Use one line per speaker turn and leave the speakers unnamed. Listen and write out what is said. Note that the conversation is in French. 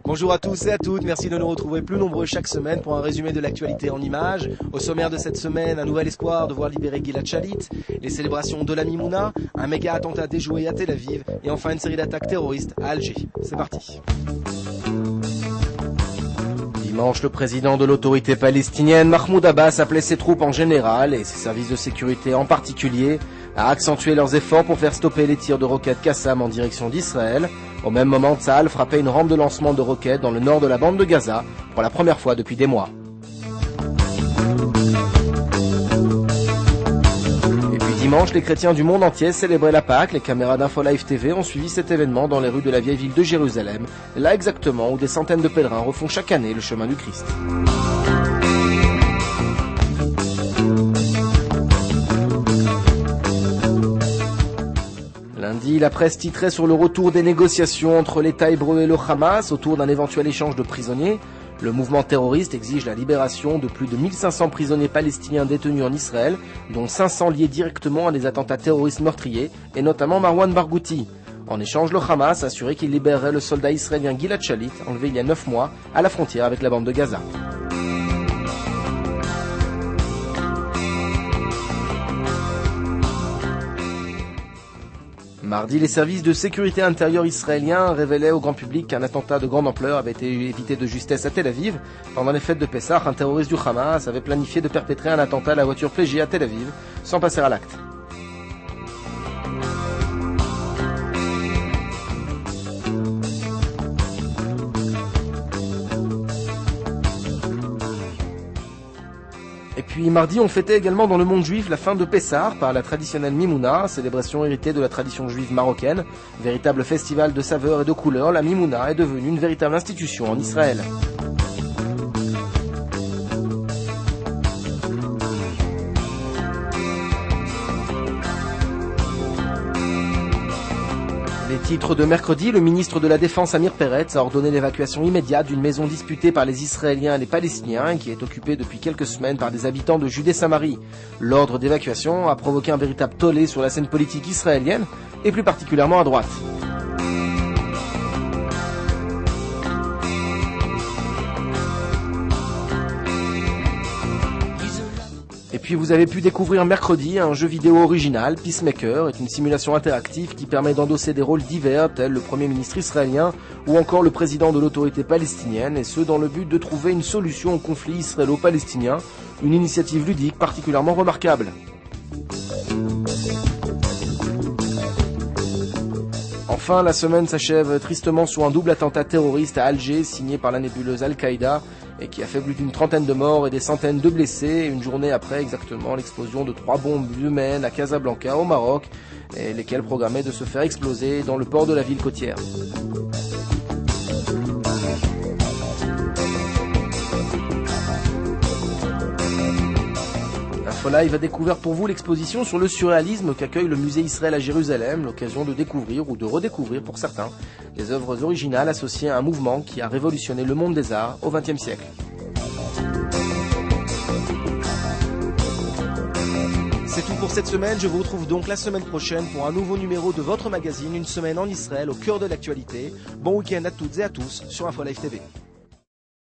Bonjour à tous et à toutes, merci de nous retrouver plus nombreux chaque semaine pour un résumé de l'actualité en images. Au sommaire de cette semaine, un nouvel espoir de voir libérer Gilad Shalit, les célébrations de la Mimouna, un méga attentat déjoué à Tel Aviv et enfin une série d'attaques terroristes à Alger. C'est parti. Dimanche, le président de l'autorité palestinienne, Mahmoud Abbas, appelait ses troupes en général et ses services de sécurité en particulier à accentuer leurs efforts pour faire stopper les tirs de roquettes Qassam en direction d'Israël. Au même moment, Tsahal frappait une rampe de lancement de roquettes dans le nord de la bande de Gaza pour la première fois depuis des mois. Et puis dimanche, les chrétiens du monde entier célébraient la Pâque. Les caméras d'InfoLive TV ont suivi cet événement dans les rues de la vieille ville de Jérusalem, là exactement où des centaines de pèlerins refont chaque année le chemin du Christ. Lundi, la presse titrait sur le retour des négociations entre l'État hébreu et le Hamas autour d'un éventuel échange de prisonniers. Le mouvement terroriste exige la libération de plus de 1500 prisonniers palestiniens détenus en Israël, dont 500 liés directement à des attentats terroristes meurtriers, et notamment Marwan Barghouti. En échange, le Hamas a assuré qu'il libérerait le soldat israélien Gilad Shalit, enlevé il y a 9 mois, à la frontière avec la bande de Gaza. Mardi, les services de sécurité intérieure israéliens révélaient au grand public qu'un attentat de grande ampleur avait été évité de justesse à Tel Aviv. Pendant les fêtes de Pessah, un terroriste du Hamas avait planifié de perpétrer un attentat à la voiture Plégié à Tel Aviv, sans passer à l'acte. Et puis mardi, on fêtait également dans le monde juif la fin de Pessah par la traditionnelle Mimouna, célébration héritée de la tradition juive marocaine. Véritable festival de saveurs et de couleurs, la Mimouna est devenue une véritable institution en Israël. Les titres de mercredi, le ministre de la Défense Amir Peretz a ordonné l'évacuation immédiate d'une maison disputée par les Israéliens et les Palestiniens qui est occupée depuis quelques semaines par des habitants de Judée-Samarie. L'ordre d'évacuation a provoqué un véritable tollé sur la scène politique israélienne et plus particulièrement à droite. Et puis vous avez pu découvrir mercredi un jeu vidéo original, Peacemaker, est une simulation interactive qui permet d'endosser des rôles divers tels le Premier ministre israélien ou encore le président de l'autorité palestinienne, et ce dans le but de trouver une solution au conflit israélo-palestinien, une initiative ludique particulièrement remarquable. Enfin, la semaine s'achève tristement sur un double attentat terroriste à Alger signé par la nébuleuse Al-Qaïda et qui a fait plus d'une trentaine de morts et des centaines de blessés, une journée après exactement l'explosion de 3 bombes humaines à Casablanca au Maroc, et lesquelles programmaient de se faire exploser dans le port de la ville côtière. InfoLive a découvert pour vous l'exposition sur le surréalisme qu'accueille le musée Israël à Jérusalem, l'occasion de découvrir ou de redécouvrir pour certains des œuvres originales associées à un mouvement qui a révolutionné le monde des arts au XXe siècle. C'est tout pour cette semaine, je vous retrouve donc la semaine prochaine pour un nouveau numéro de votre magazine, une semaine en Israël au cœur de l'actualité. Bon week-end à toutes et à tous sur InfoLive TV.